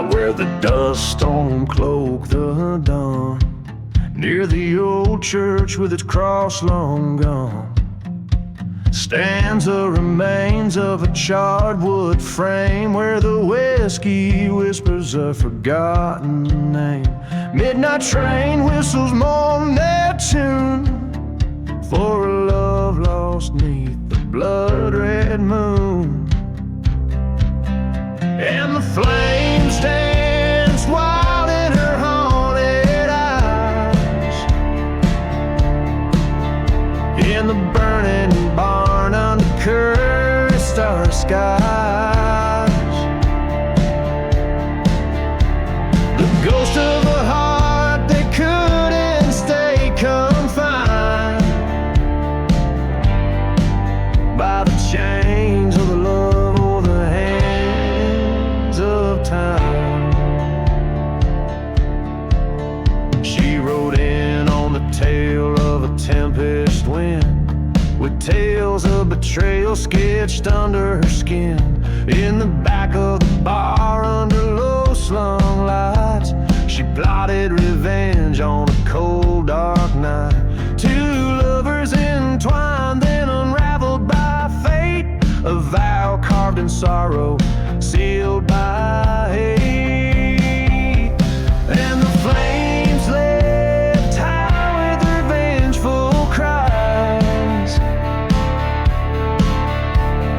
out where the dust storm cloaked the dawn, near the old church with its cross long gone, stands the remains of a charred wood frame where the whiskey whispers a forgotten name. Midnight train whistles moonlit tune for a love lost neath the blood-red moon. And the flame stands wild in her haunted eyes, in the burning barn under cursed star skies. The ghost of a heart that couldn't stay confined by the chains of the love or the hands of time. She rode in on the tail of a tempest wind, with tales of betrayal sketched under her skin. In the back of the bar under low-slung lights, she plotted revenge on a cold dark night. Two lovers entwined, then unraveled by fate, a vow carved in sorrow, sealed by hate. And the flames lift high with revengeful cries,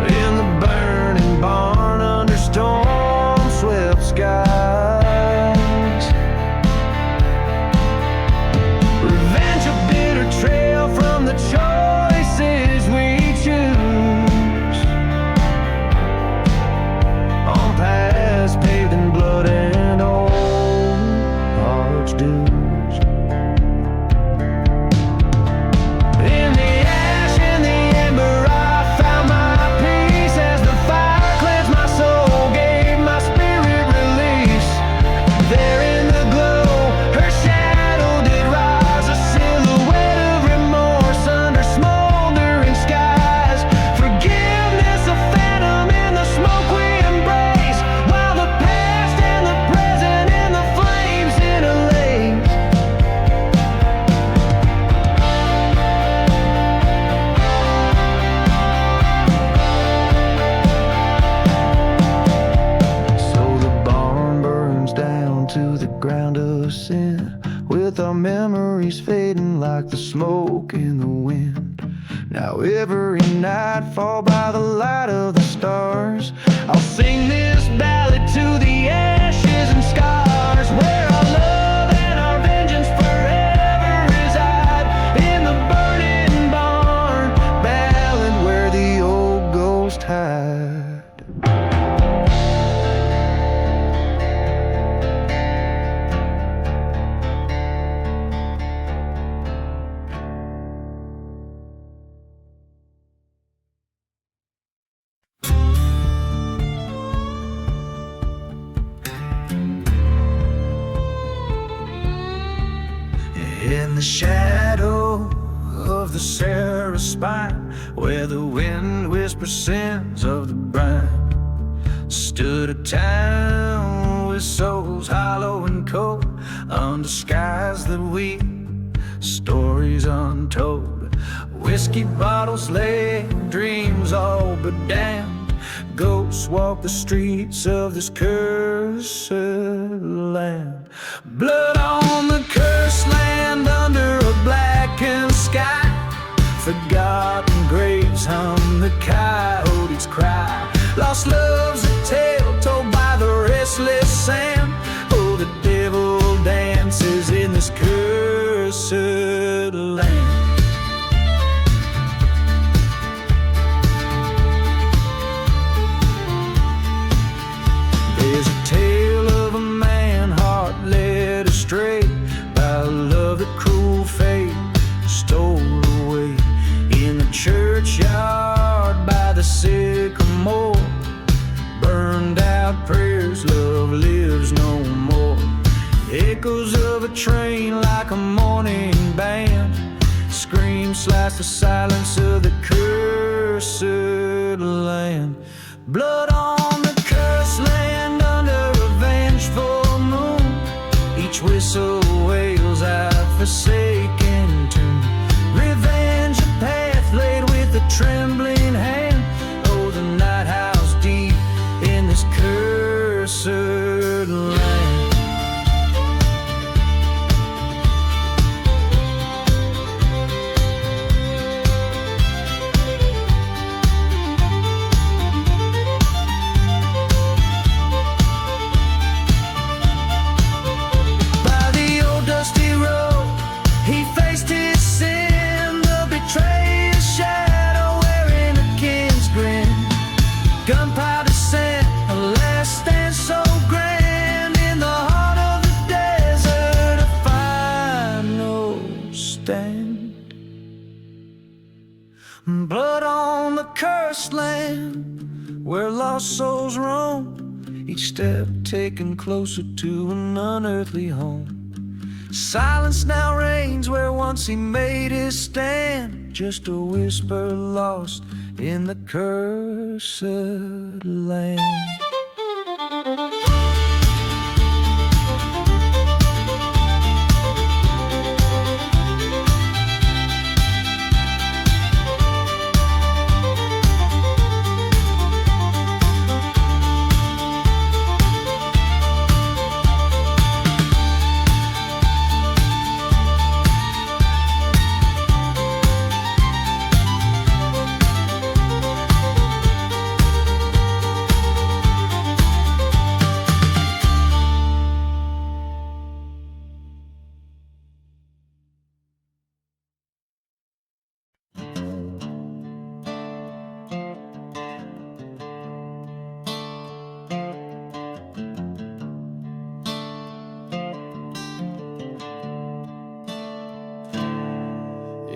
in the burning barn under storm-swept skies. Revenge, a bitter trail from the choices we choose, on paths paved in blood and old hearts' dues. In the ash, in the ember, I found my peace as the fire cleansed my soul, gave my spirit release. There in the glow, her shadow did rise, a silhouette of remorse under smoldering skies. Forgiveness, a phantom in the smoke we embrace, while the past and the present in the flames interlace. So the barn burns down to the ground of sin, with our memories fading like the smoke in the wind. Now every nightfall by the light of the stars, I'll sing this ballad to the ashes and scars, where our love and our vengeance forever reside, in the burning barn, ballad where the old ghost hide. In the shadow of the Sarah spine, where the wind whispers sins of the brine, stood a town with souls hollow and cold, under skies that weep stories untold. Whiskey bottles lay, dreams all but damned, ghosts walk the streets of this cursed land. Blood on the cursed land under a blackened sky, forgotten graves hum the coyote's cry. Lost love's a tale told by the restless sand. Oh, the devil dances in this cursed land. There's a tale of a man heart led astray by a love that cruel fate stole away. In the churchyard by the sycamore, burned out prayers, love lives no more. Echoes of a train like a morning band, screams slice the silence of the cursed land. Blood on the cursed land under a vengeful forsaken tomb. Revenge a path laid with a trembling hand. Oh, the night house deep in this cursed land. Gunpowder scent, a last stand so grand. In the heart of the desert, a final stand. Blood on the cursed land, where lost souls roam, each step taken closer to an unearthly home. Silence now reigns where once he made his stand, just a whisper lost in the cursed land.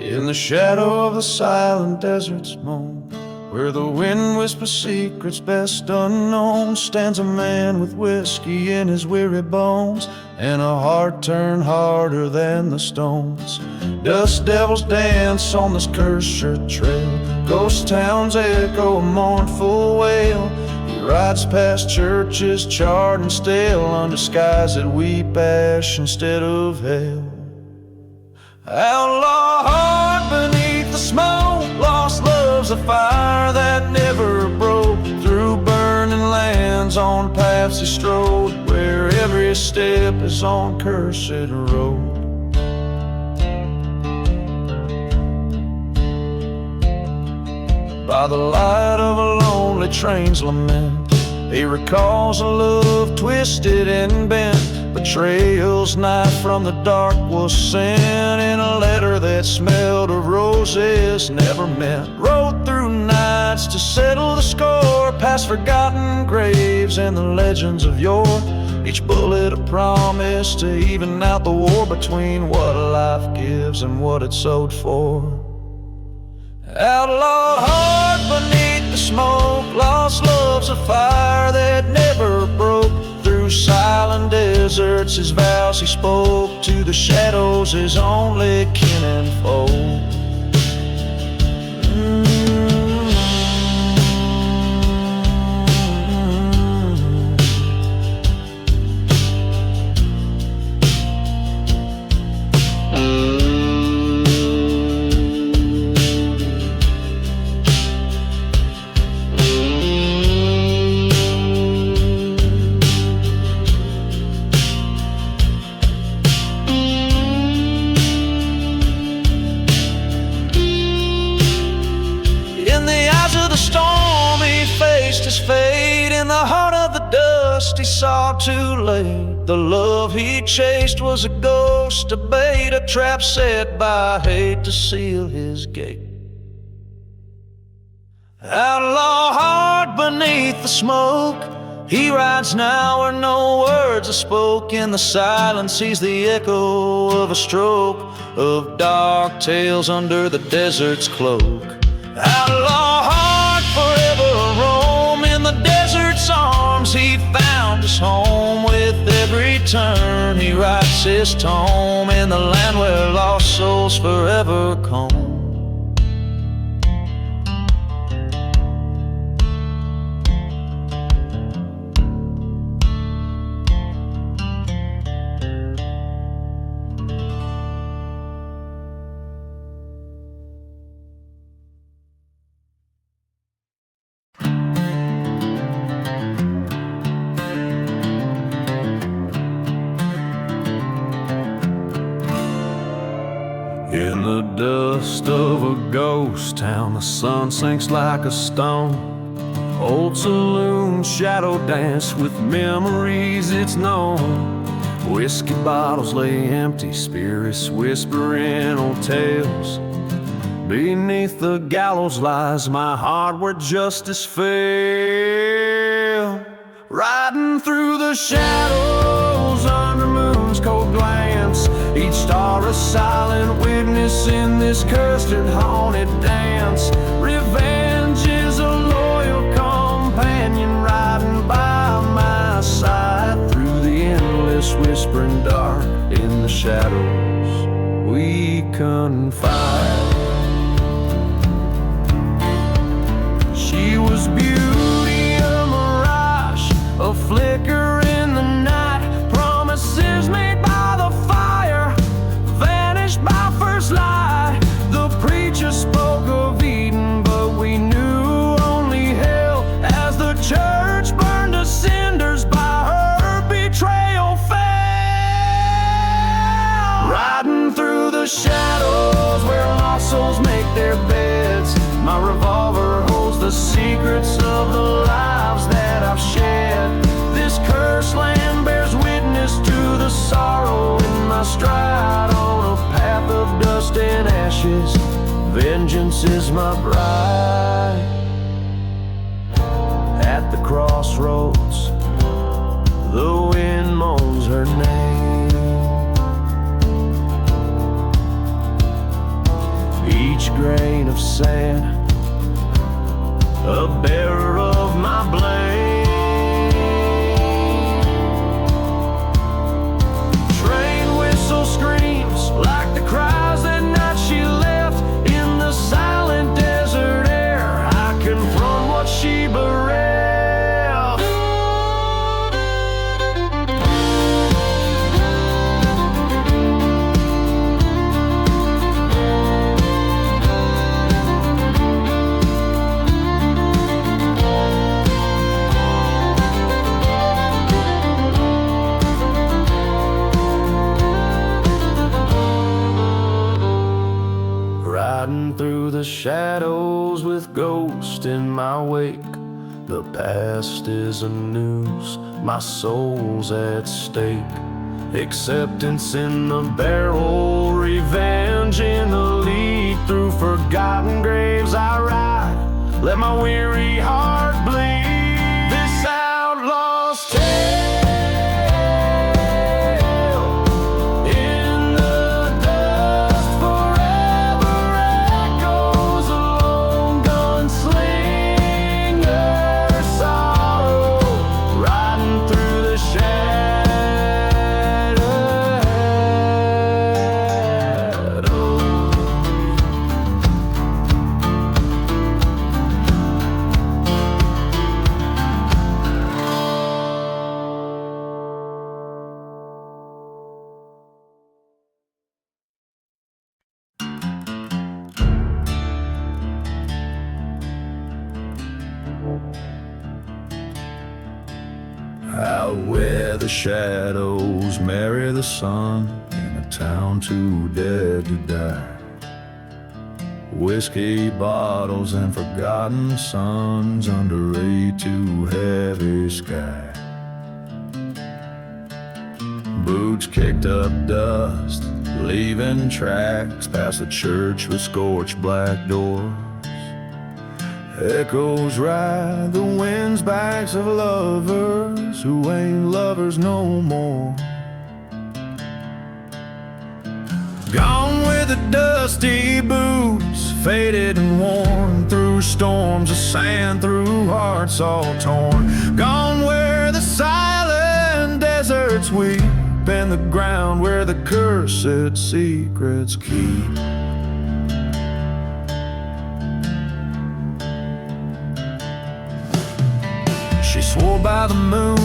In the shadow of the silent desert's moan, where the wind whispers secrets best unknown, stands a man with whiskey in his weary bones and a heart turned harder than the stones. Dust devils dance on this cursed trail, ghost towns echo a mournful wail. He rides past churches charred and stale, under skies that weep ash instead of hail. Outlaw heart beneath the smoke, lost love's a fire that never broke. Through burning lands on paths he strode, where every step is on cursed road. By the light of a lonely train's lament, he recalls a love twisted and bent. Betrayal's knife from the dark was sent in a letter that smelled of roses never meant. Rode through nights to settle the score, past forgotten graves and the legends of yore. Each bullet a promise to even out the war between what life gives and what it's sold for. Outlaw heart beneath the smoke, lost love's a fire that never broke. Through silent deserts his vows he spoke, to the shadows his only kin and foe. His fate in the heart of the dust he saw too late. The love he chased was a ghost, a bait, a trap set by hate to seal his gate. Outlaw heart beneath the smoke, he rides now where no words are spoke. In the silence he's the echo of a stroke, of dark tales under the desert's cloak. Outlaw heart forever roam, in the desert's arms he found his home. With every turn he writes his tome, in the land where lost souls forever comb. ghost of a ghost town. The sun sinks like a stone. Old saloon shadow dance with memories it's known. Whiskey bottles lay empty, spirits whispering old tales. Beneath the gallows lies my heart where justice fell. Riding through the shadows under moon's cold glance, each star a silent witness in this cursed and haunted dance. Revenge is a loyal companion riding by my side through the endless whispering dark. In the shadows we confide. She was beauty, a mirage, a flicker in the night. Promises made by the fire, vanished by first light. The preacher spoke of Eden, but we knew only hell, as the church burned to cinders by her betrayal fell. Riding through the shadows where lost souls make their beds, my revolver holds the secrets of the lives that I've shed. This cursed land bears witness to the sorrow in my stride. On a path of dust and ashes, vengeance is my bride. At the crossroads, the wind moans her name. Each grain of sand, a bearer of my blame. Train whistle screams like the cries that night she left. In the silent desert air, I confront what she bereft. Riding through the shadows with ghosts in my wake. The past is a noose, my soul's at stake. Acceptance in the barrel, revenge in the lead. Through forgotten graves I ride, let my weary heart bleed. This outlaw's tale. Out where the shadows marry the sun, in a town too dead to die. Whiskey bottles and forgotten suns under a too heavy sky. Boots kicked up dust, leaving tracks past the church with scorched black doors. Echoes ride the wind's backs of lovers who ain't lovers no more. Gone with the dusty boots, faded and worn through storms of sand, through hearts all torn. Gone where the silent deserts weep, and the ground where the cursed secrets keep. She swore by the moon,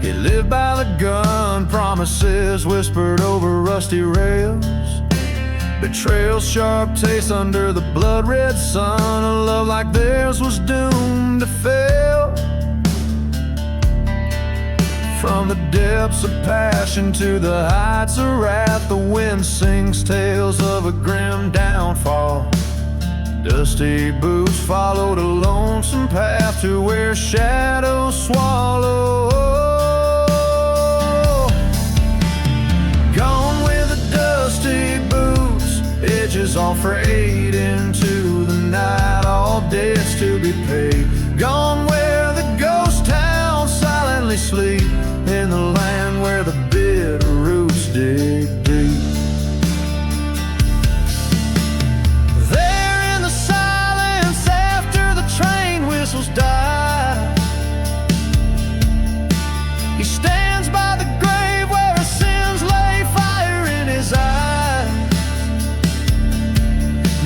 he lived by the gun. Promises whispered over rusty rails, betrayal's sharp taste under the blood-red sun. A love like theirs was doomed to fail. From the depths of passion to the heights of wrath, the wind sings tales of a grim downfall. Dusty boots followed a lonesome path to where shadows swallow. Gone with the dusty boots, edges all frayed into the night, all debts to be paid. Gone where the ghost towns silently sleep, in the land where the bitter roots dig deep. There in the silence after the train whistles die, he stands by the grave where his sins lay, fire in his eyes.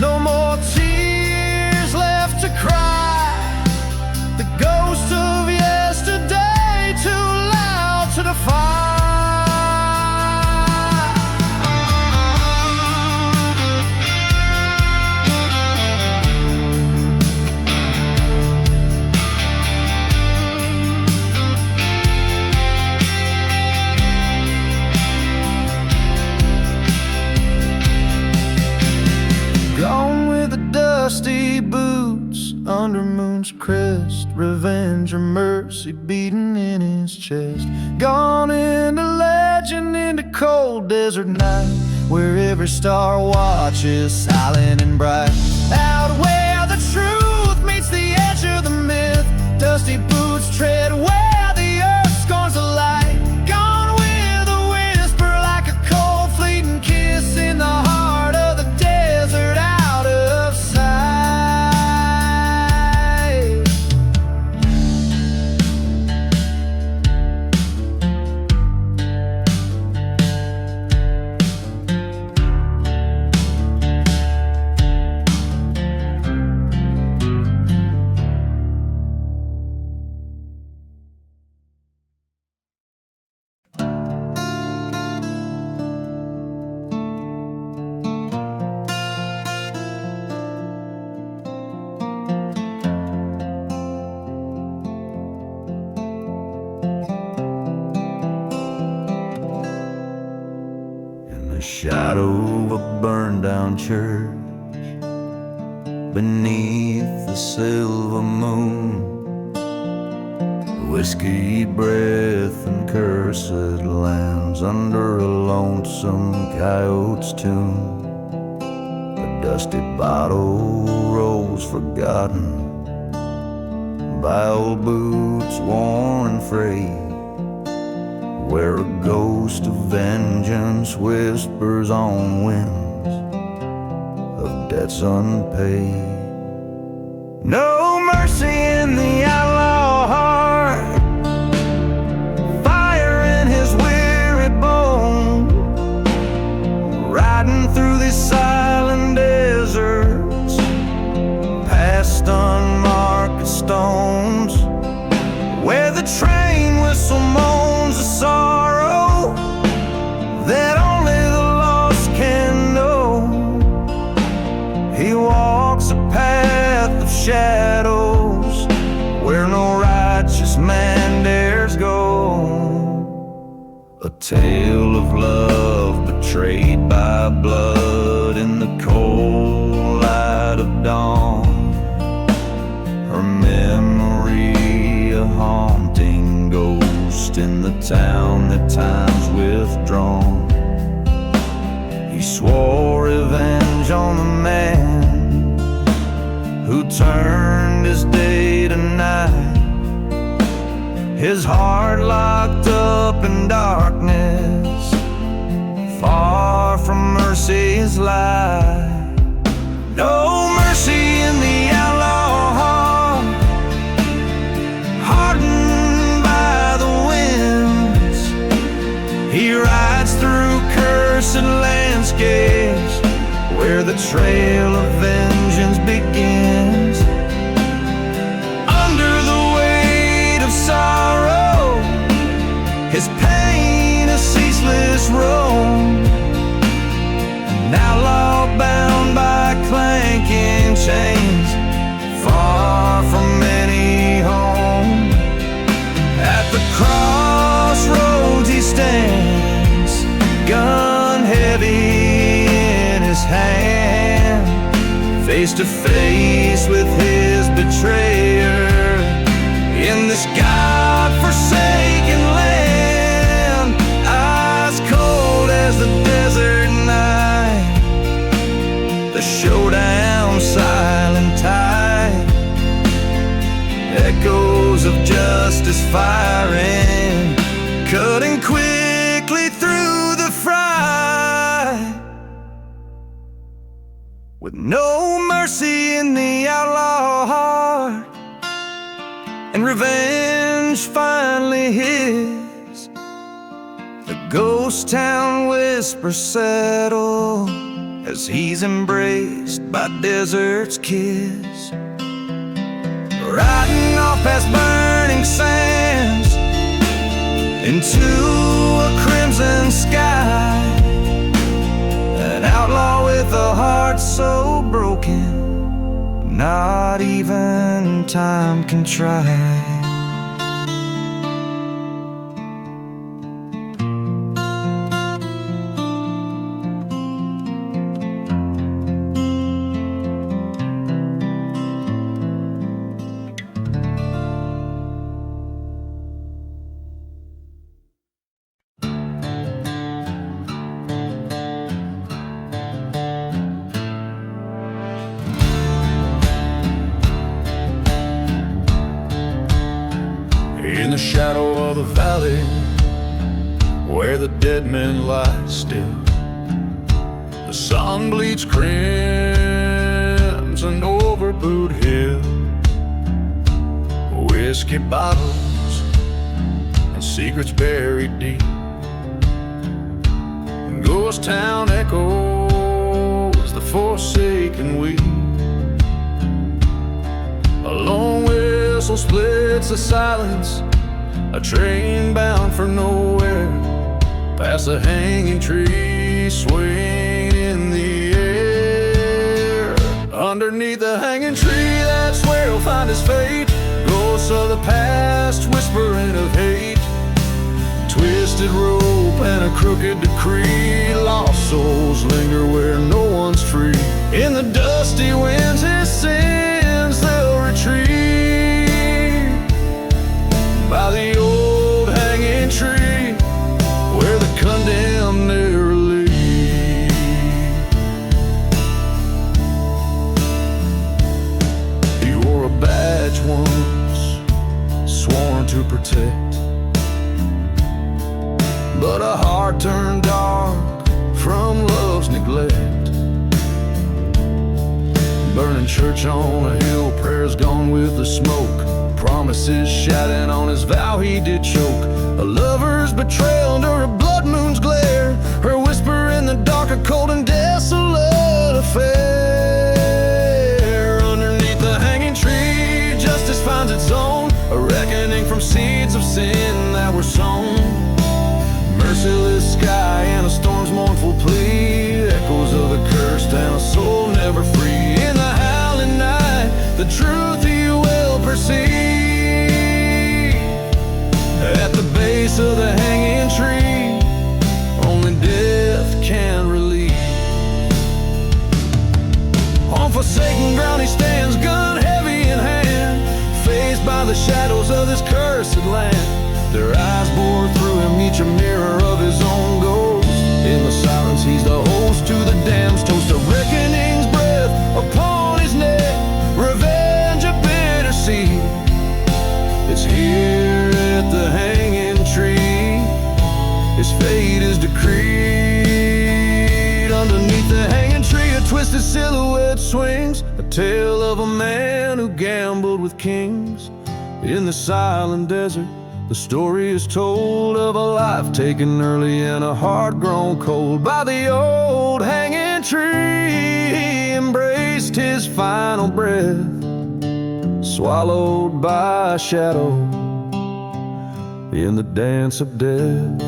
No more tears left to cry, the ghost of yesterday too loud to defy. Gone with the dusty boots under moon's crest, revenge or mercy beating in his chest. Gone into legend, into cold desert night, where every star watches silent and bright. Out where the truth meets the edge of the myth, dusty boots tread where the earth scorns the light. Gone with a whisper like a cold fleeting kiss in the heart of the desert, out of sight. The shadow of a burned down church, beneath the silver moon, whiskey breath and cursed lambs under a lonesome coyote's tune. A dusty bottle rolls forgotten by old boots worn and frayed, where a ghost of vengeance whispers on winds of debts unpaid. No mercy in the outlaw heart, fire in his weary bone, riding through these silent deserts, past unmarked stones, where the train whistle moans a sorrow that only the lost can know. He walks a path of shadows where no righteous man dares go. A tale of love betrayed by blood in the cold light of dawn. Her memory a haunting ghost in the town that time's withdrawn. He swore revenge on the man who turned his day to night, his heart locked up in darkness, far from mercy's light. No mercy in the outlaw heart, hardened by the winds. He rides through cursed landscapes where the trail of vengeance begins. Under the weight of sorrow, his pain a ceaseless roam. An outlaw bound by clanking chains, far from any home. At the crossroads face to face with his betrayer in this God-forsaken land, ice cold as the desert night, the showdown silent tide, echoes of justice firing, cutting quickly through the fray. With no mercy in the outlaw heart, and revenge finally his, the ghost town whispers settle as he's embraced by desert's kiss. Riding off past burning sands into a crimson sky, an outlaw with a heart so broken, not even time can try. In the shadow of the valley, where the dead men lie still, the sun bleeds crimson over Boot Hill. Whiskey bottles and secrets buried deep, ghost town echoes the forsaken weep. A lone whistle splits the silence, a train bound for nowhere, past the hanging tree swaying in the air. Underneath the hanging tree, that's where he'll find his fate. Ghosts of the past whispering of hate, twisted rope and a crooked decree. Lost souls linger where no one's free. In the dusty winds his sins they'll retreat, by the old hanging tree where the condemned never leave. He wore a badge once, sworn to protect, but a heart turned dark from love's neglect. Burning church on a hill, prayers gone with the smoke, promises shouting on his vow he did choke. A lover's betrayal under a blood moon's glare, her whisper in the dark, a cold and desolate affair. Underneath the hanging tree, justice finds its own, a reckoning from seeds of sin that were sown. Merciless sky and a storm's mournful plea, echoes of a cursed and a soul never free. In the howling night, the truth he will perceive. At the base of the hanging tree, only death can relieve. On forsaken ground he stands, gun heavy in hand, faced by the shadows of this cursed land. Their eyes bore through him, each a mirror of his own ghost. In the silence he's the host to the damned's toast. A reckoning's breath upon his neck, revenge a bitter seed. It's here at the hanging tree, his fate is decreed. Underneath the hanging tree a twisted silhouette swings, a tale of a man who gambled with kings. In the silent desert the story is told of a life taken early and a heart grown cold. By the old hanging tree he embraced his final breath, swallowed by a shadow in the dance of death.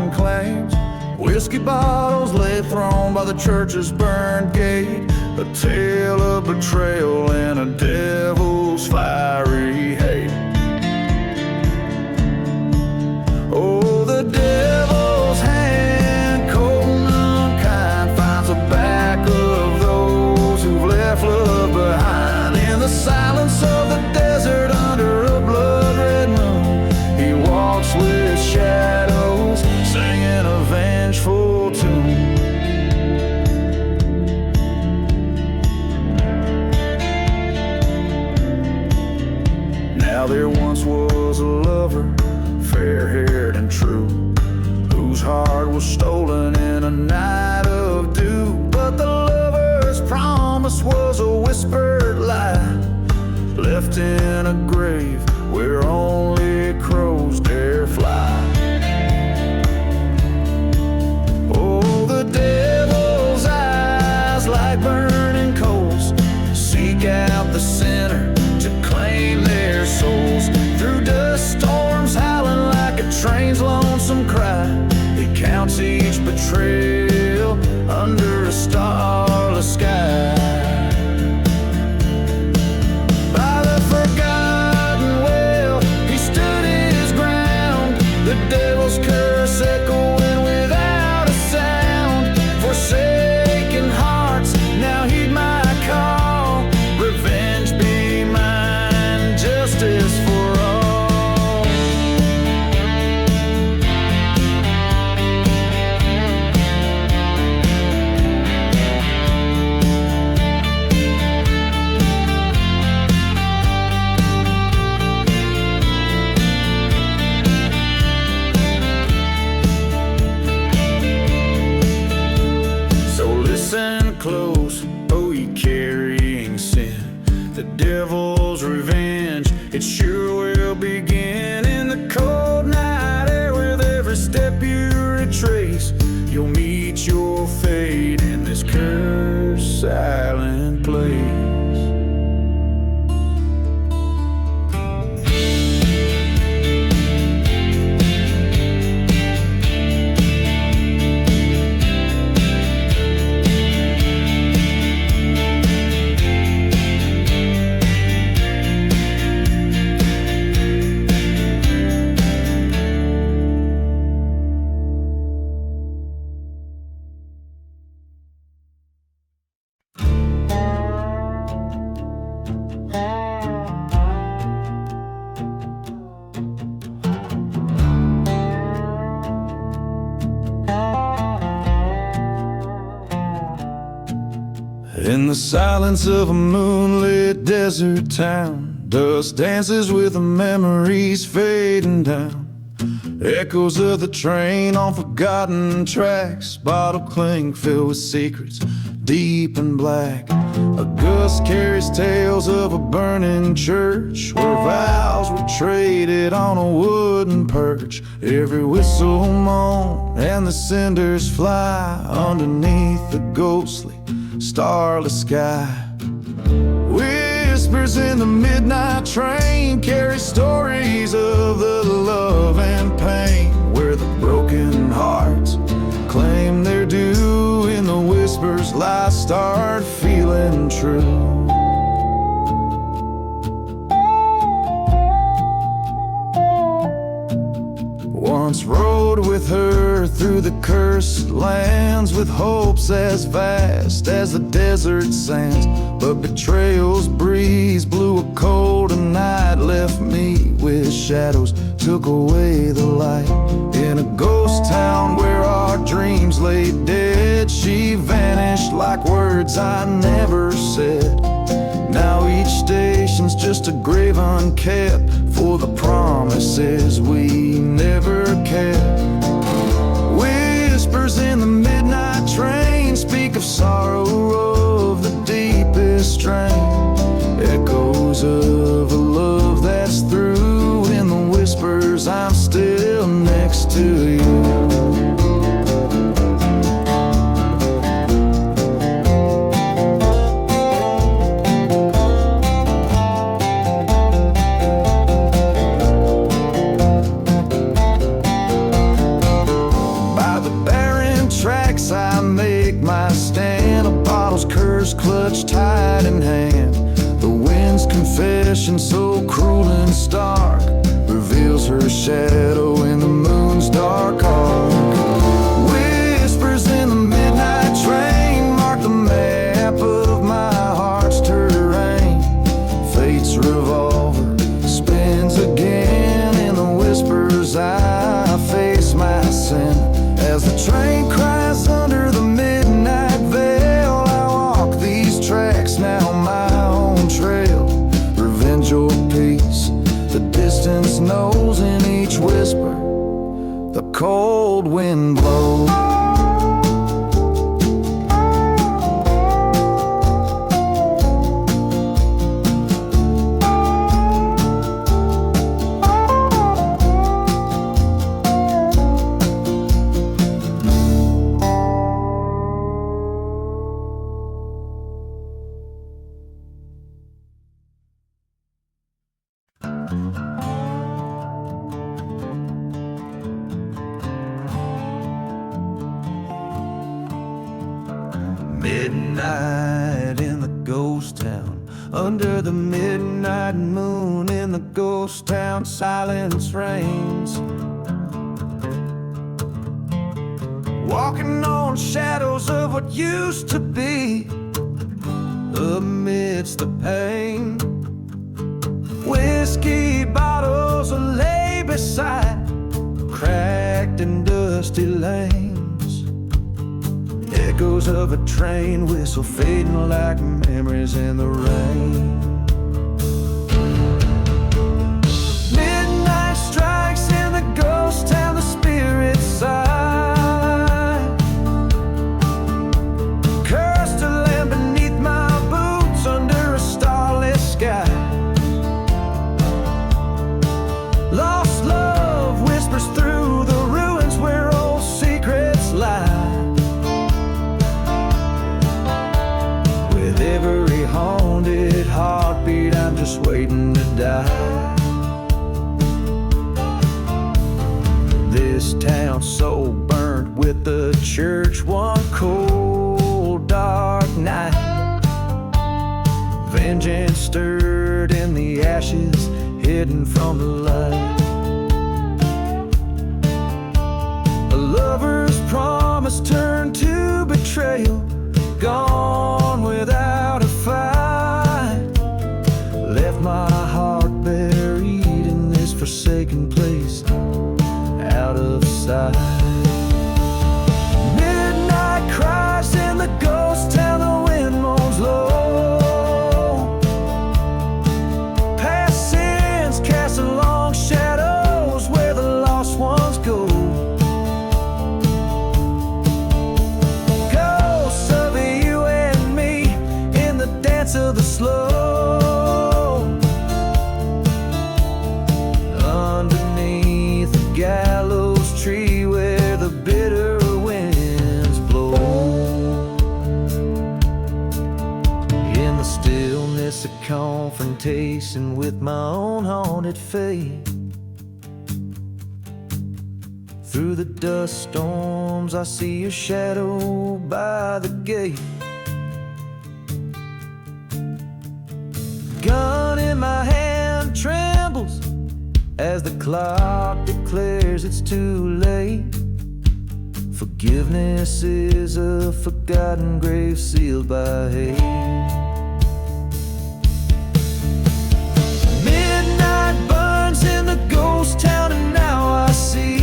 in claims. Whiskey bottles lay thrown by the church's burned gate. A tale of betrayal and a devil's fiery hate. Oh, the devil's hand, cold and unkind, finds the back of those who've left love behind. In the silence of the desert under a blood-red moon, he walks with shadows, singing a vengeful tune. Now there once was a lover, fair-haired and true, whose heart was stolen in a night of dew. But the lover's promise was a whispered lie, left in a grave where only crows dare fly. Oh, the devil's eyes, like burning coals, seek out the sinner to claim their souls. Through dust storms howling like a train's lonesome cry, he counts each betrayal under a starless sky. By the forgotten well, he stood his ground, the devil's curse echoing without a sound. Forsaken hearts, now heed my call. Revenge be mine, justice for all. So listen close, oh ye carrying sin. The devil's revenge, it sure will begin. In the cold night air, with every step you retrace, you'll meet your fate in this cursed silent place. In the silence of a moonlit desert town, dust dances with the memories fading down. Echoes of the train on forgotten tracks, bottle clink filled with secrets deep and black. A gust carries tales of a burning church, where vows were traded on a wooden perch. Every whistle moan and the cinders fly underneath the ghostly starless sky. Whispers in the midnight train carry stories of the love and pain, where the broken hearts claim their due. In the whispers lies start feeling true. Once rode with her through the cursed lands, with hopes as vast as the desert sands. But betrayal's breeze blew a cold and night, left me with shadows, took away the light. In a ghost town where our dreams lay dead, she vanished like words I never said. Now each station's just a grave unkept for the promises we never kept. Whispers in the midnight train speak of sorrow of the deepest strain. Echoes of a love that's through. In the whispers I'm still next to you. wind blow. Midnight in the ghost town, under the midnight moon in the ghost town, silence reigns. Walking on shadows of what used to be, amidst the pain. Whiskey bottles lay beside cracked and dusty lanes. Echoes of a train whistle fading like memories in the rain. Midnight strikes in the ghost town, the spirits sigh. Cursed to land beneath my boots under a starless sky. Lost love whispers through the ruins where old secrets lie. With every haunted heartbeat, I'm just waiting to die. This town so burnt with the church one cold dark night. Vengeance stirred in the ashes, hidden from the light. A lover's promise turned to betrayal, gone without a fight. Left my heart buried in this forsaken place, out of sight. Midnight cries in the ghost town, the wind moans low. Past sins cast long shadows where the lost ones go. Ghosts of you and me in the dance of the slow. Underneath the gallows tree where the bitter winds blow. In the stillness, a confrontation with my own haunted fate. Through the dust storms, I see your shadow by the gate. Gun in my hand trembles as the clock declares it's too late. Forgiveness is a forgotten grave sealed by hate. Midnight burns in the ghost town, and now I see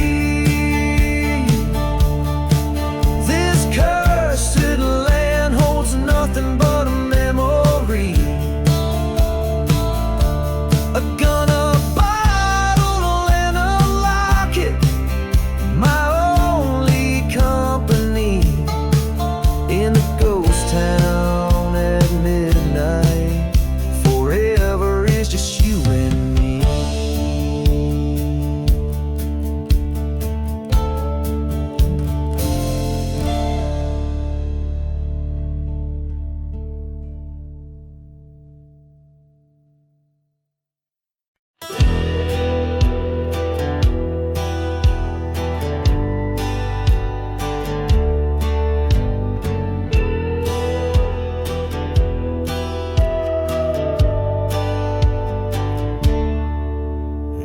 this cursed land holds nothing but a memory. A gun, a bottle, and a locket, my only company in the ghost town at midnight. Forever is just you and me.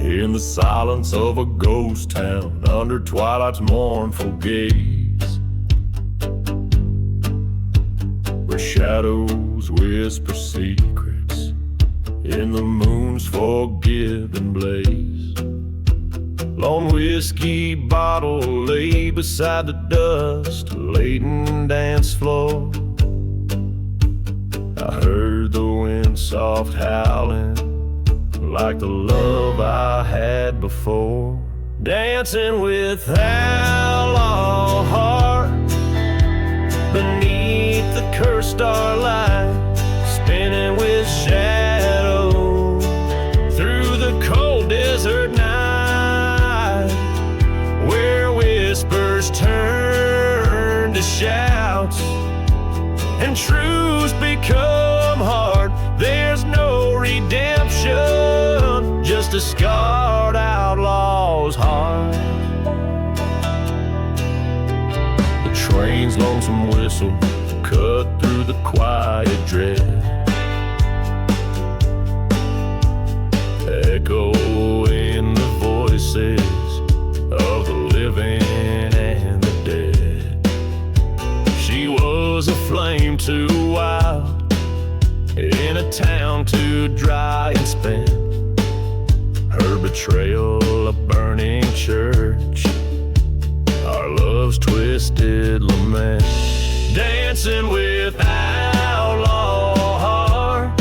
In the silence of a ghost town, under twilight's mournful gaze, where shadows whisper secrets in the moon's forgiven blaze. Lone whiskey bottle lay beside the dust-laden dance floor. I heard the wind soft howling like the love I had before. dancing with outlaw heart beneath the cursed starlight, spinning with shadow through the cold desert night, where whispers turn to shouts and truths become hard. There's no redemption, just a scarred outlaw's heart. The train's lonesome whistle cut through the quiet dread, echoing the voices of the living and the dead. She was a flame too wild, in a town too dry and spent. Her betrayal a burning church, our love's twisted lament. Dancing with outlaw heart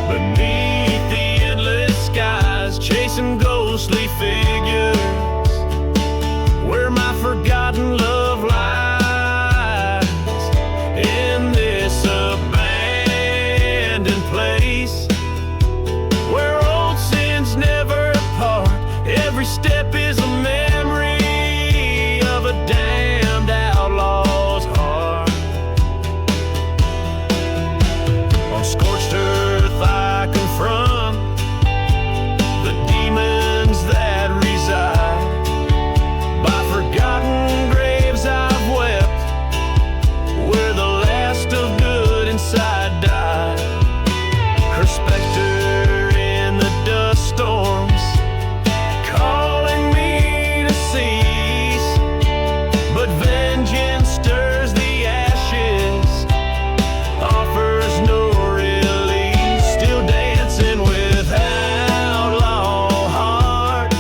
beneath the endless skies, chasing ghostly figures where my forgotten love lies. In this abandoned place where old sins never part, every step is a memory of a damned outlaw's heart. On scorched earth I confront the demons that reside. By forgotten graves I've wept, where the last of good inside died. Her specter in the dust storms, calling me to cease, but vengeance stirs the ashes, offers no release. Still dancing with outlaw heart,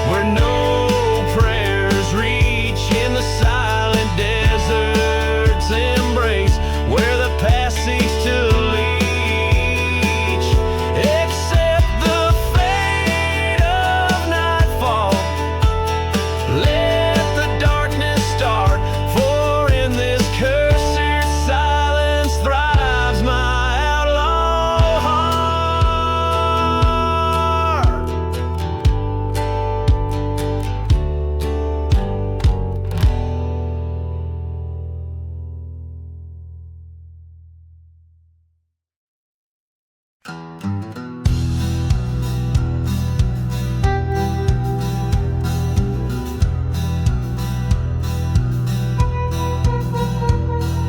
where no prayers reach, in the silent desert's embrace, where the past seeks to leech, except the fate of nightfall. Let the darkness start, for in this cursed silence thrives my outlaw heart.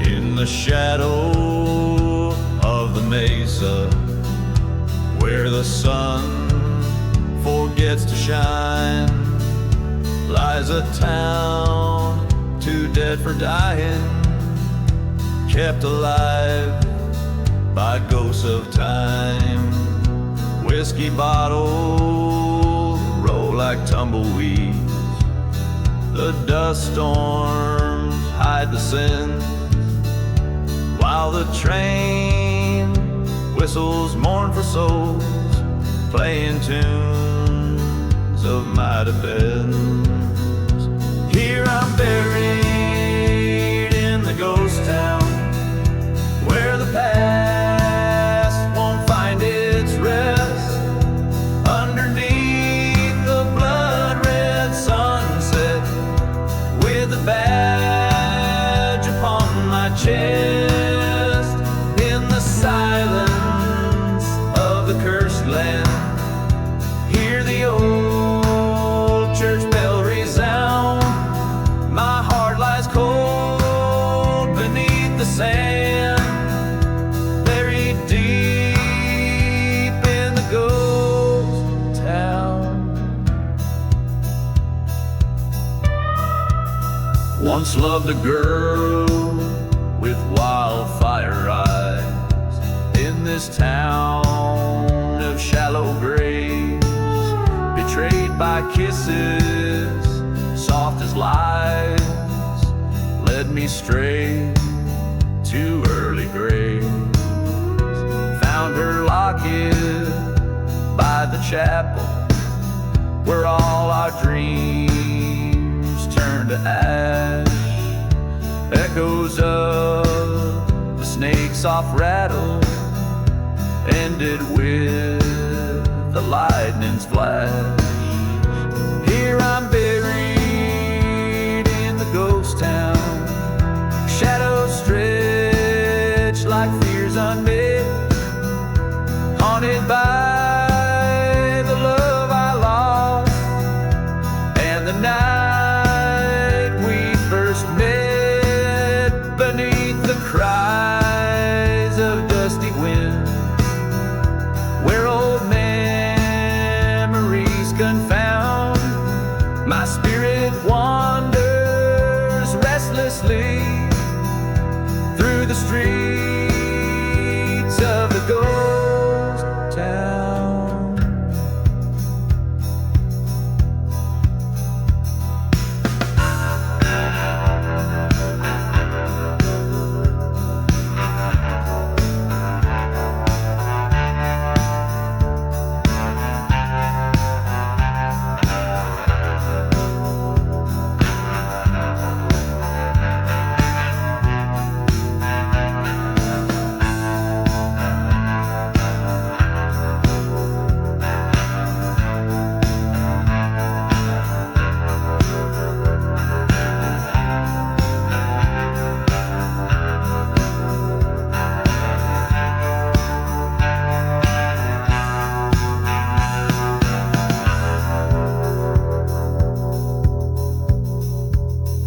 In the shadow of the mesa, where the sun forgets to shine, lies a town too dead for dying, kept alive by ghosts of time. Whiskey bottles roll like tumbleweeds, the dust storms hide the sins, while the train whistles mourn for souls, playing tunes of might have beens. Here I'm buried in the ghost town, where the past won't find its rest, underneath the blood red sunset, with a badge upon my chest. In the silence of the cursed land, hear the old church bell resound. My heart lies cold beneath the sand, buried deep in the ghost town. Once loved a girl with wildfire eyes, in this town of shallow graves, betrayed by kisses soft as lies, led me straight to early graves. Found her locket by the chapel, where all our dreams turn to ash. Echoes of the snake's soft rattle ended with the lightning's flash. Here I'm buried in the ghost town. Shadows stretch like fears unmet, haunted by the love I lost and the night we first met. Beneath the cries of dusty wind, where old memories confound, my spirit wanders restlessly through the streets of the ghost town.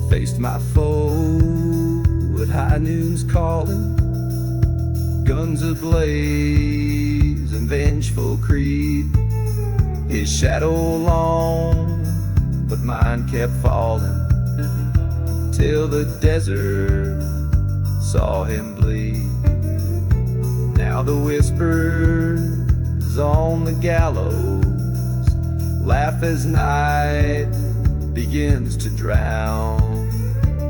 Faced my foe at high noon's calling, guns ablaze and vengeful creed. His shadow long, but mine kept falling, till the desert saw him bleed. Now the whispers on the gallows laugh as night begins to drown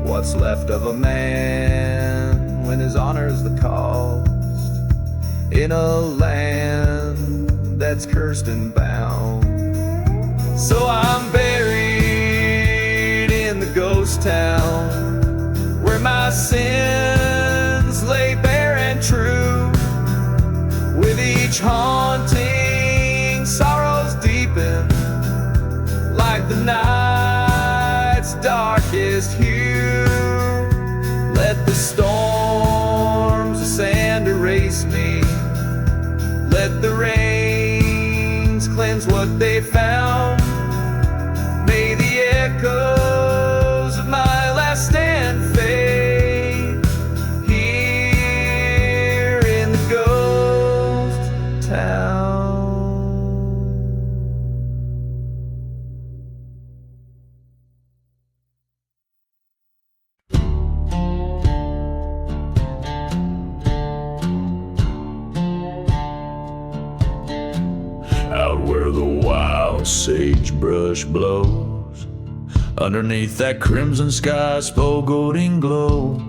what's left of a man when his honor's the cost in a land that's cursed and bound. So I'm buried in the ghost town, where my sins lay bare and true. With each haunting, sorrows deepen like the night's darkest hue. Let the storms of sand erase me, let the rains cleanse what they found. May the echoes of my last stand fade here in the ghost town. Out where the wild sagebrush blows, underneath that crimson sky's foreboding glow,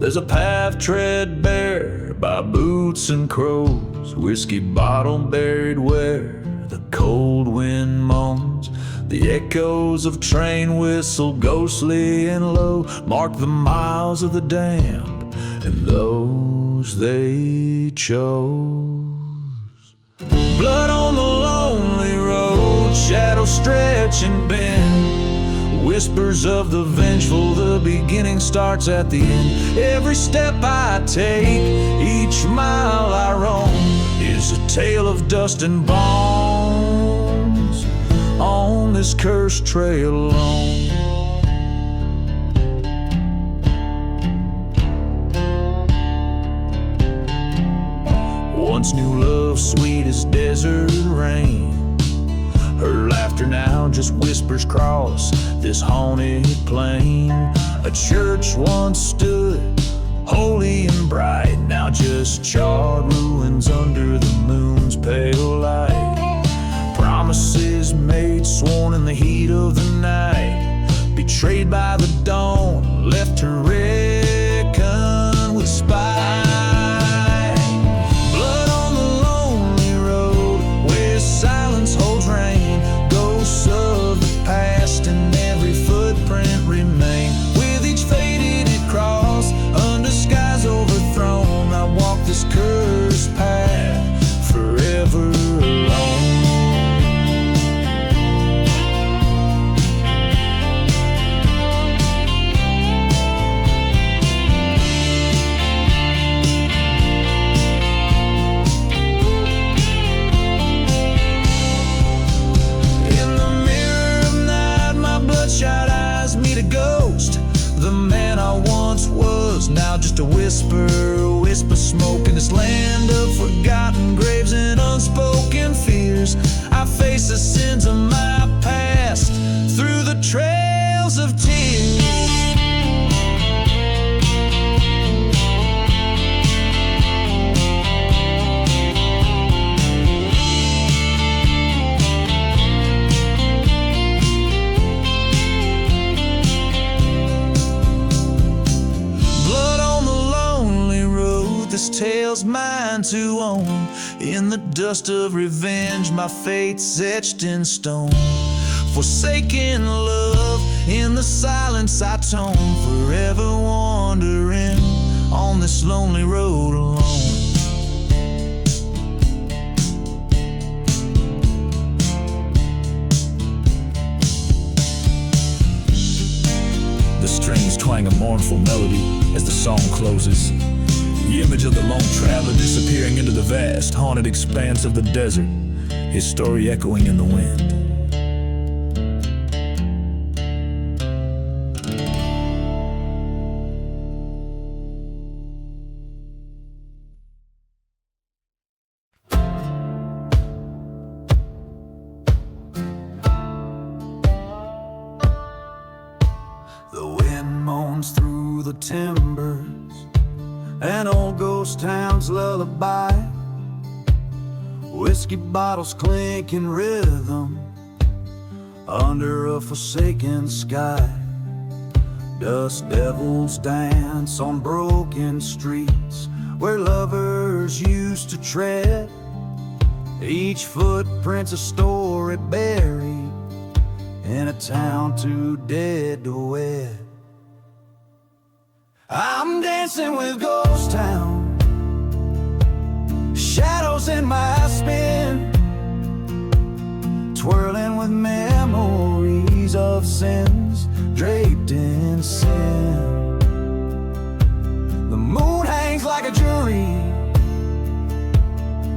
there's a path tread bare by boots and crows, whiskey bottle buried where the cold wind moans. The echoes of train whistle, ghostly and low, mark the miles of the damned and those they chose. Blood on the lonely road, shadows stretch and bend, whispers of the vengeful, the beginning starts at the end. Every step I take, each mile I roam, is a tale of dust and bones on this cursed trail alone. Once knew love sweet as desert rain, her laughter now just whispers across this haunted plain. A church once stood holy and bright, now just charred ruins under the moon's pale light. Promises made, sworn in the heat of the night, betrayed by the dawn, left to reckon with spite. Silence holds rain, meet a ghost. The man I once was, now just a whisper smoke in this land of forgotten graves and unspoken fears. I face the sins of my past through the trails of tears. This tale's mine to own. In the dust of revenge, my fate's etched in stone. Forsaken love, in the silence I tone. Forever wandering on this lonely road alone. The strings twang a mournful melody as the song closes. The image of the lone traveler disappearing into the vast, haunted expanse of the desert, his story echoing in the wind. The wind moans through the timbers, an old ghost town's lullaby. Whiskey bottles clink in rhythm under a forsaken sky. Dust devils dance on broken streets where lovers used to tread. Each footprint's a story buried in a town too dead to wed. I'm dancing with Ghost Town, shadows in my spin, twirling with memories of sins draped in sin. The moon hangs like a jury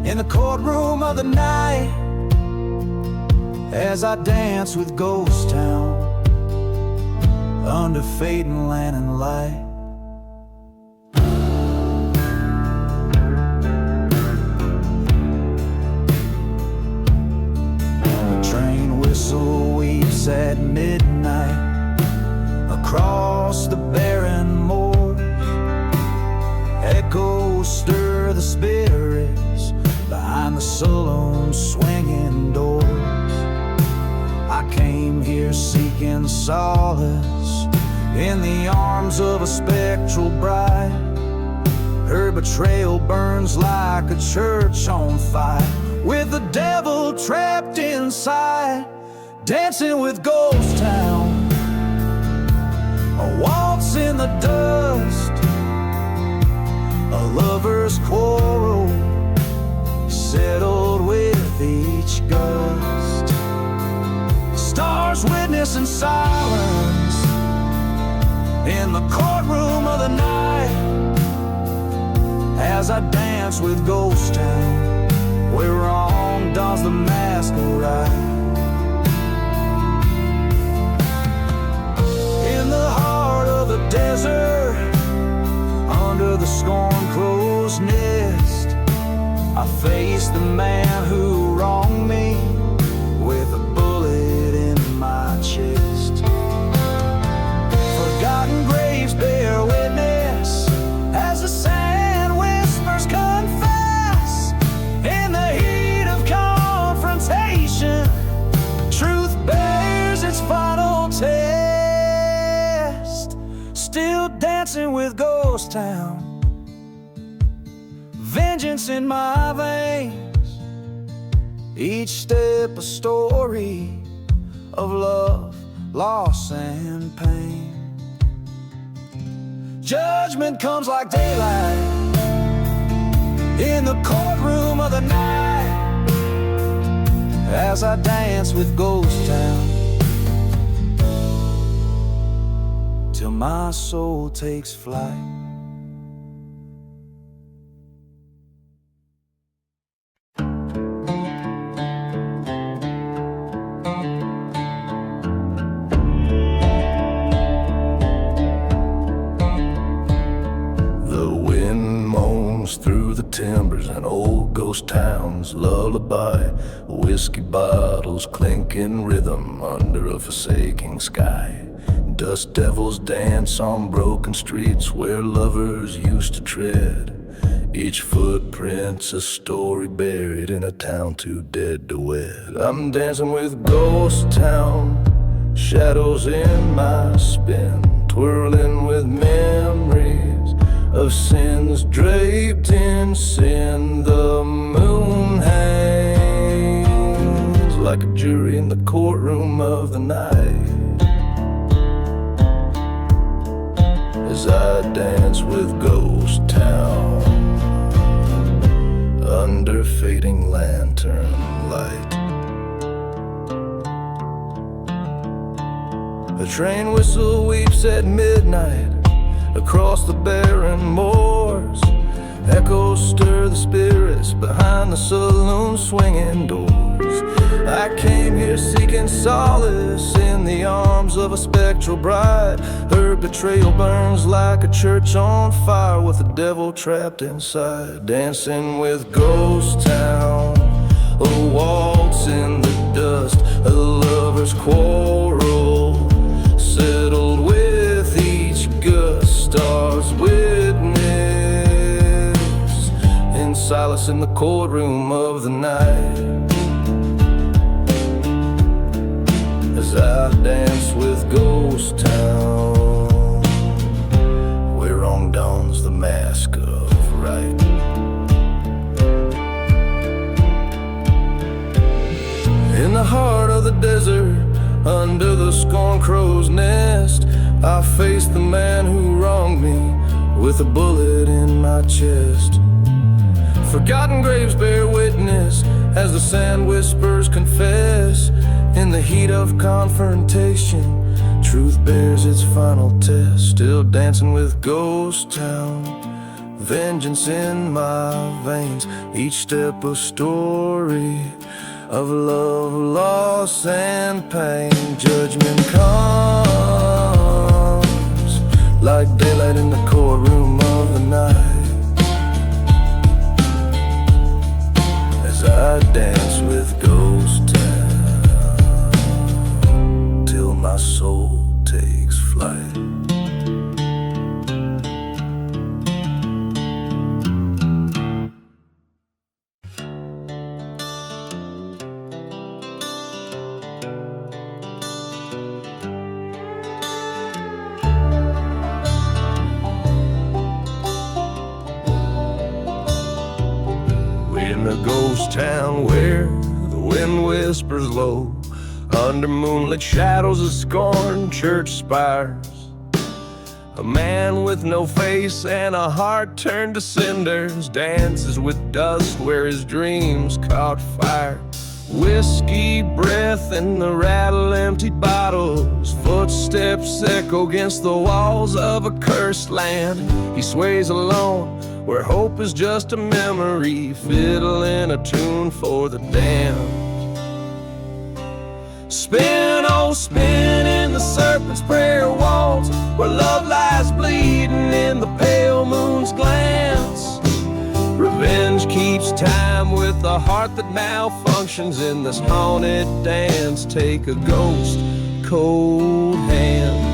in the courtroom of the night as I dance with Ghost Town under fading lantern light. Weeps at midnight across the barren moors. Echoes stir the spirits behind the saloon swinging doors. I came here seeking solace in the arms of a spectral bride. Her betrayal burns like a church on fire, with the devil trapped inside. Dancing with Ghost Town, a waltz in the dust, a lover's quarrel settled with each gust. Stars witness in silence in the courtroom of the night as I dance with Ghost Town, where wrong dons the masquerade. In the heart of the desert, under the scorn-closed nest, I face the man who wronged me with a bullet in my chest. Forgotten graves bear witness as the sand whispers confess. In the heat of confrontation, truth bears its final test. Still dancing with Ghost Town, vengeance in my veins, each step a story of love, loss and pain. Judgment comes like daylight in the courtroom of the night as I dance with Ghost Town till my soul takes flight. timbers and old ghost towns lullaby, whiskey bottles clinking rhythm under a forsaking sky. Dust devils dance on broken streets where lovers used to tread. Each footprint's a story buried in a town too dead to wed. I'm dancing with ghost town, shadows in my spin, twirling with memories of sins draped in sin. The moon hangs like a jury in the courtroom of the night as I dance with ghost town under fading lantern light. A train whistle weeps at midnight across the barren moors. Echoes stir the spirits behind the saloon swinging doors. I came here seeking solace in the arms of a spectral bride. Her betrayal burns like a church on fire with the devil trapped inside. Dancing with ghost town, a waltz in the dust, a lover's quarrel settled with each gust. Stars witness in silence in the courtroom of the night as I dance with ghost town, where wrong dons the mask of right. In the heart of the desert, under the scorn crow's nest, I faced the man who wronged me with a bullet in my chest. Forgotten graves bear witness as the sand whispers confess. In the heat of confrontation, truth bears its final test. Still dancing with ghost town, vengeance in my veins, each step a story of love, loss, and pain. Judgment comes like daylight in the courtroom of the night as I dance with ghost town till my soul takes flight. In a ghost town where the wind whispers low, under moonlit shadows of scorn, church spires, a man with no face and a heart turned to cinders dances with dust where his dreams caught fire. Whiskey breath in the rattle emptied bottles, footsteps echo against the walls of a cursed land. He sways alone where hope is just a memory, fiddling a tune for the damned. Spin, oh spin in the serpent's prayer waltz, where love lies bleeding in the pale moon's glance. Revenge keeps time with a heart that malfunctions in this haunted dance. Take a ghost cold hand.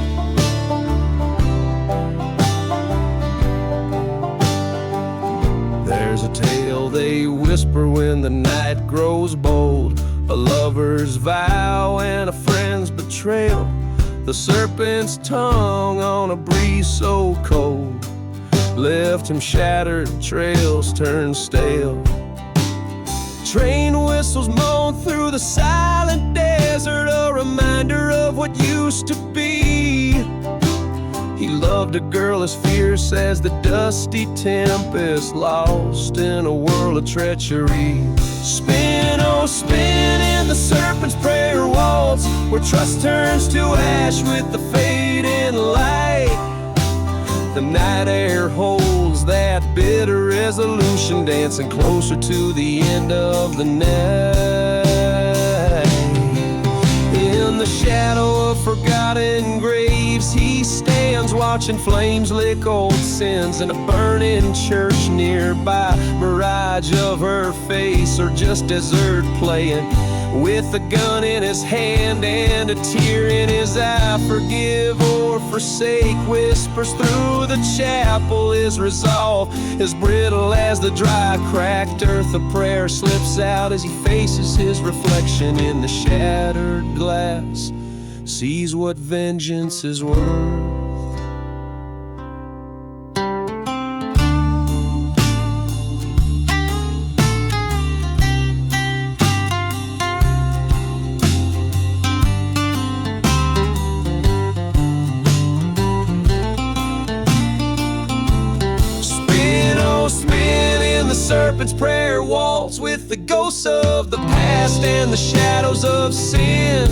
There's a tale they whisper when the night grows bold, a lover's vow and a friend's betrayal. The serpent's tongue on a breeze so cold left him shattered, trails turned stale. Train whistles moan through the silent desert, a reminder of what used to be. He loved a girl as fierce as the dusty tempest, lost in a whirl of treachery. Spin, oh spin in the serpent's prayer waltz, where trust turns to ash with the fading light. The night air holds that bitter resolution, dancing closer to the end of the night. In the shadow of forgotten graves, he stands watching flames lick old sins in a burning church nearby. Mirage of her face, or just desert playing with a gun in his hand and a tear in his eye. Forgive or forsake whispers through the chapel. His resolve as brittle as the dry, cracked earth. A prayer slips out as he faces his reflection in the shattered glass, sees what vengeance is worth. Serpent's prayer waltz with the ghosts of the past and the shadows of sin.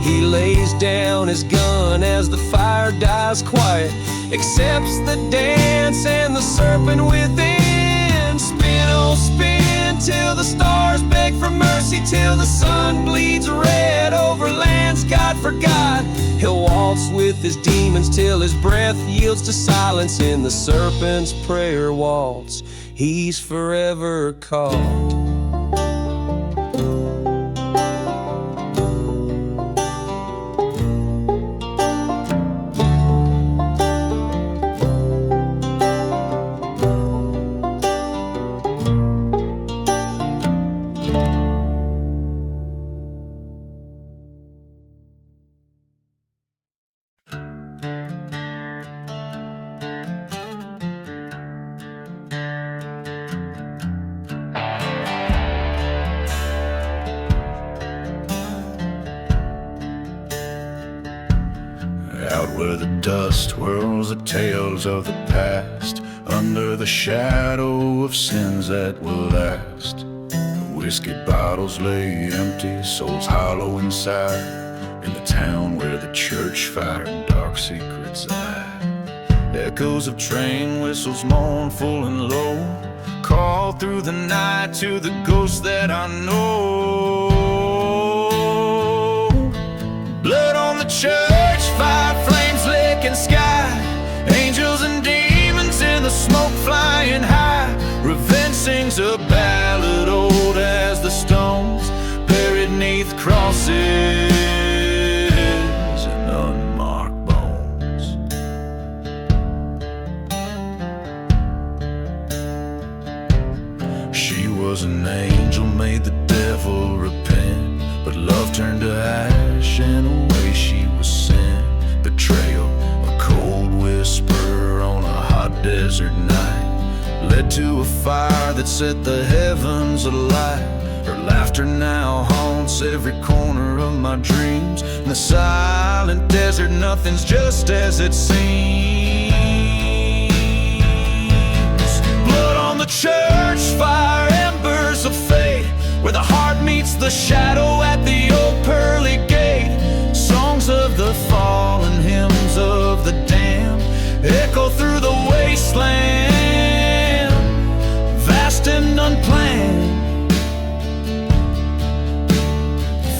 He lays down his gun as the fire dies quiet, accepts the dance and the serpent within. Spin, oh spin, till the stars beg for mercy, till the sun bleeds red over lands God forgot. He'll waltz with his demons till his breath yields to silence. In the serpent's prayer waltz, he's forever caught. Where the dust whirls the tales of the past, under the shadow of sins that will last. The whiskey bottles lay empty, souls hollow inside, in the town where the church fire and dark secrets lie. Echoes of train whistles mournful and low call through the night to the ghosts that I know. Blood on the church fire, flames licking sky, angels and demons in the smoke flying high. Revenge sings a ballad old as the stones buried neath crosses and unmarked bones. She was an angel, made the devil repent, but love turned to ash and away she was sent. Betrayal, a cold whisper on a hot desert night, led to a fire that set the heavens alight. Her laughter now haunts every corner of my dreams. In the silent desert, nothing's just as it seems. Blood on the church fire, embers of fate, where the heart meets the shadow at the old pearly gate. Songs of the fallen, hymns of the damned, echo through the wasteland, vast and unplanned.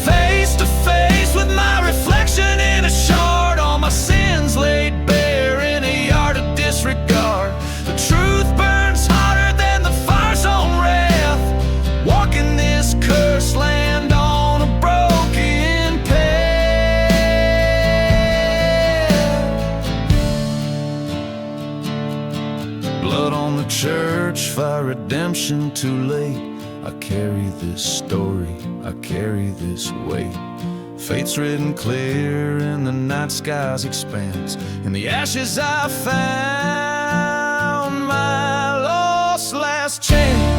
Face to face with my reflection in a shard, all my sins laid bare in a yard of disregard. The truth burns hotter than the fire's own wrath, walking this cursed land on a broken path. Blood on the church fire, redemption too late. I carry this story, I carry this weight. Fate's written clear in the night sky's expanse. In the ashes I found my lost last chance.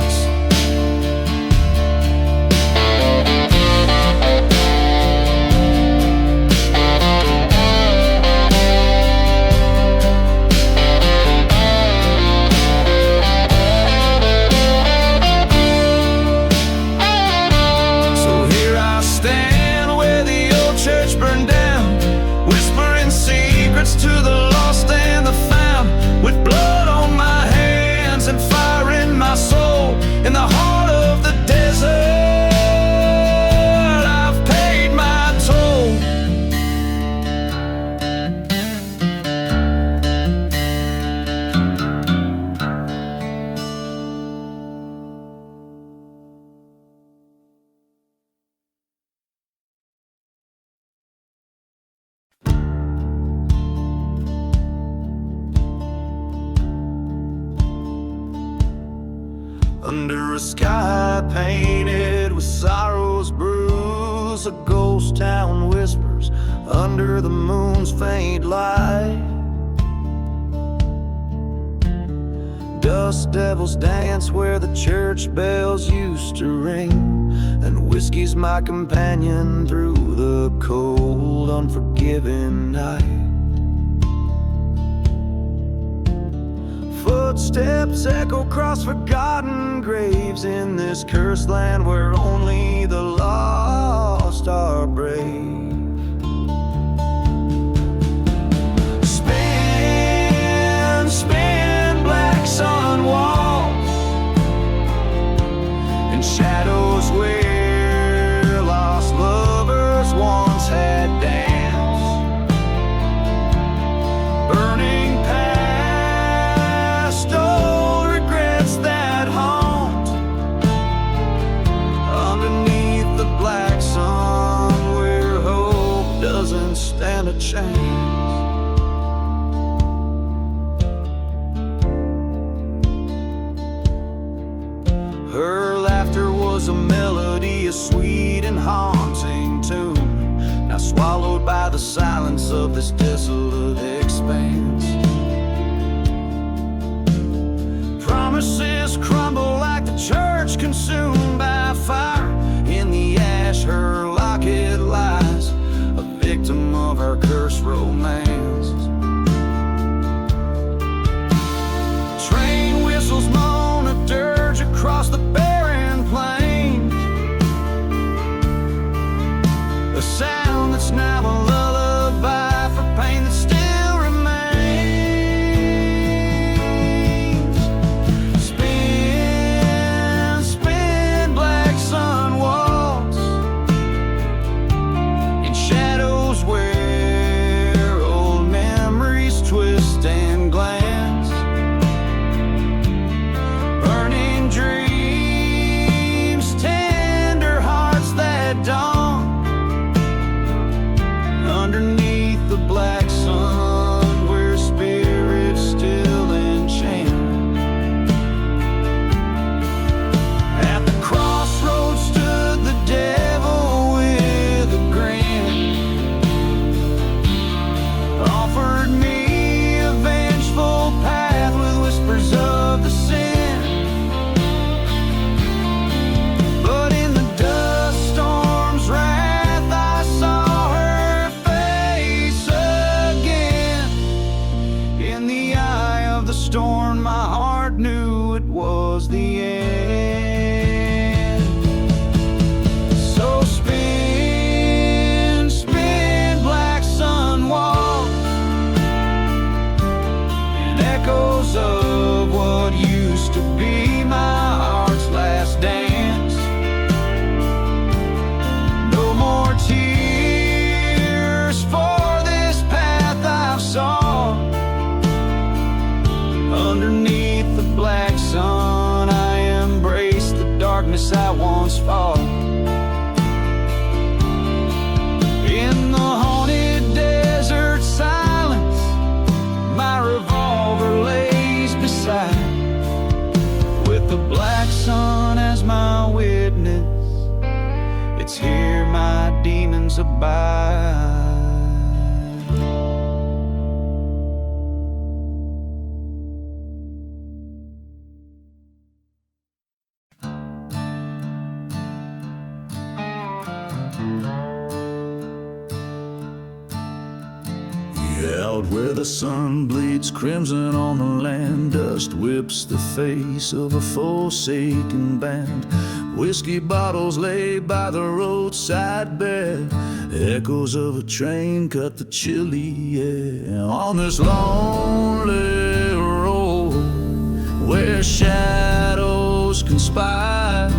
To the lost and the found, with blood on my hands and fire in my soul. Under a sky painted with sorrow's bruise, a ghost town whispers under the moon's faint light. Dust devils dance where the church bells used to ring, and whiskey's my companion through the cold, unforgiving night. Footsteps echo across forgotten graves in this cursed land where only the lost are brave. Spin, spin, black sun walls and shadows where lost lovers once had danced. Burning past old regrets that haunt underneath the black sun where hope doesn't stand a chance. Her laughter was a melody, a sweet and haunting tune, now swallowed by the silence of this desolate expanse. Promises crumble like the church consumed by fire. In the ash her locket lies, a victim of her cursed romance. Train whistles moan a dirge across the barren plain, a sound that's now a lullaby for pain that still remains. Spin, spin, black sun walks in shadows where old memories twist and glance. Burning dreams, tender hearts that dawn underneath the black sun where spirits still enchant. At the crossroads stood the devil with a grin, offered me a vengeful path with whispers of the sin. But in the dust storm's wrath I saw her face again. In the eye of the storm my heart knew it was the end. So spin, spin, black sun walk, and echoes of what used to be my heart's last dance. No more tears for this path I've sought. Underneath the black sun I embrace the darkness I once fought. In the haunted desert silence my revolver lays beside, with the black sun as my witness. It's here my demons abide. Out where the sun bleeds crimson on the land, dust whips the face of a forsaken band. Whiskey bottles lay by the roadside bed, echoes of a train cut the chilly air. On this lonely road where shadows conspire,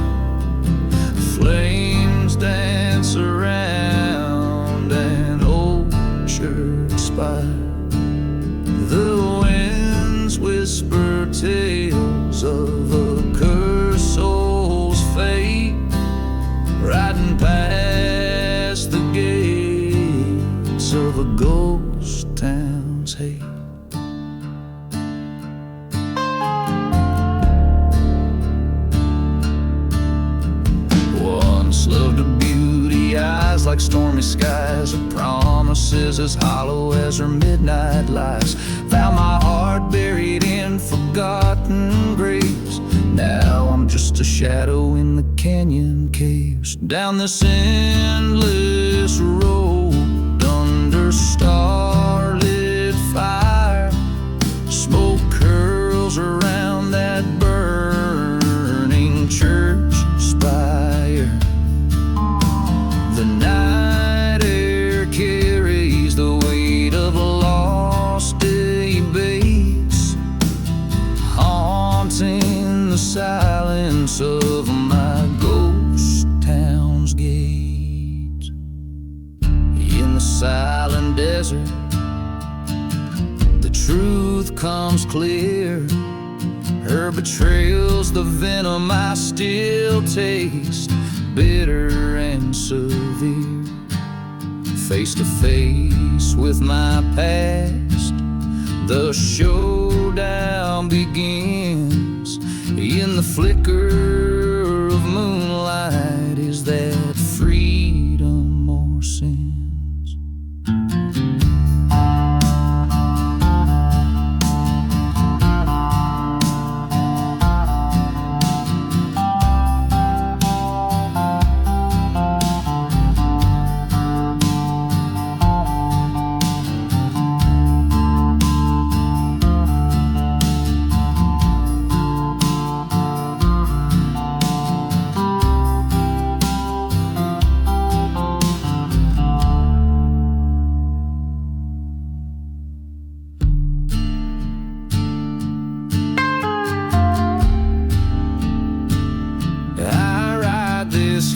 flames dance around an old church spire. The winds whisper tales of a cursed soul's fate, riding past the gates of a ghost town's hate. skies of promises as hollow as her midnight lies. Found my heart buried in forgotten graves. Now I'm just a shadow in the canyon caves. Down this endless road under starlit fire, smoke curls around that burning church spire. The night air carries the weight of lost debates, haunting the silence of my ghost town's gates. In the silent desert, the truth comes clear. Her betrayal's the venom I still taste, bitter and severe. Face to face with my past, the showdown begins. In the flicker of moonlight, is that freedom or sins?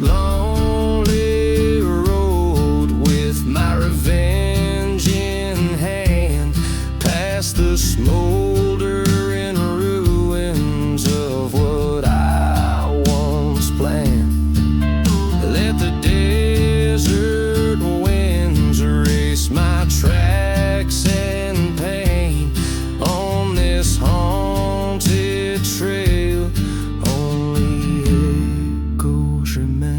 Lonely road with my revenge in hand, past the smoldering ruins of what I once planned. Let the desert winds erase my tracks and pain on this haunted trail. Only echoes remain.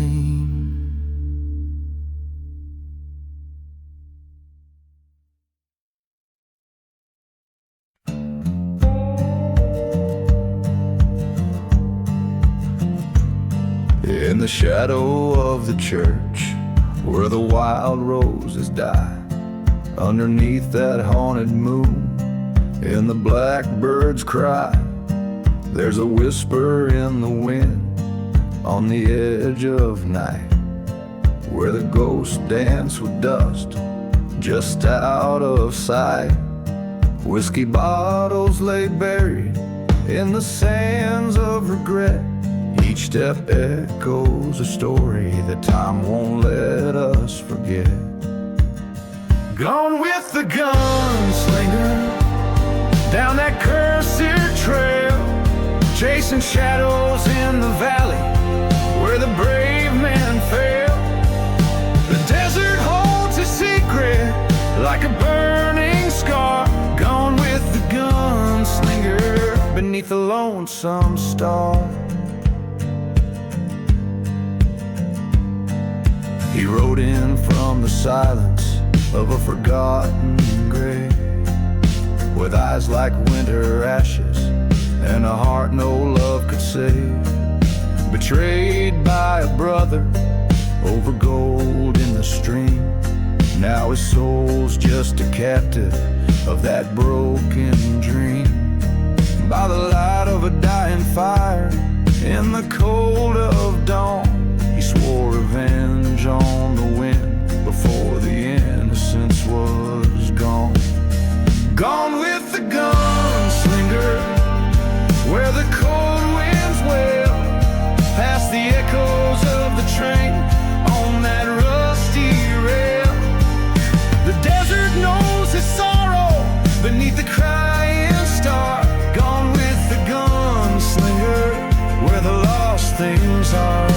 In the shadow of the church, where the wild roses die, underneath that haunted moon, in the blackbird's cry, there's a whisper in the wind on the edge of night, where the ghosts dance with dust just out of sight. Whiskey bottles lay buried in the sands of regret. Each step echoes a story that time won't let us forget. Gone with the gunslinger down that cursed trail, chasing shadows in the valley where the brave man fell. The desert holds a secret like a burning scar. Gone with the gunslinger beneath a lonesome star. He rode in from the silence of a forgotten grave, with eyes like winter ashes and a heart no love could save. Betrayed by a brother over gold in the stream, now his soul's just a captive of that broken dream. By the light of a dying fire in the cold of dawn, he swore revenge on the wind before the innocence was gone. Gone with the gunslinger where the cold winds wail, past the echoes of the train on that rusty rail. The desert knows his sorrow beneath the crying star. Gone with the gunslinger where the lost things are.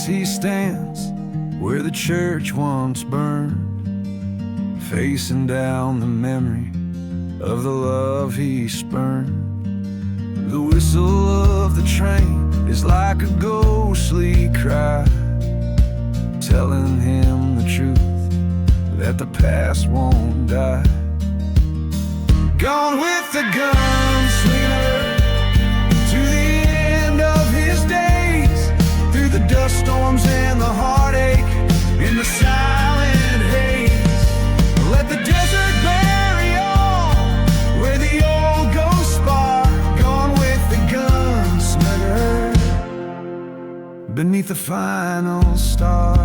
he stands where the church once burned, facing down the memory of the love he spurned. The whistle of the train is like a ghostly cry, telling him the truth, that the past won't die. Gone with the gunslinger to the end of his days, through the dust storms and the heartache in the silent haze. Let the desert bury all where the old ghosts spar. Gone with the gunslinger beneath the final star.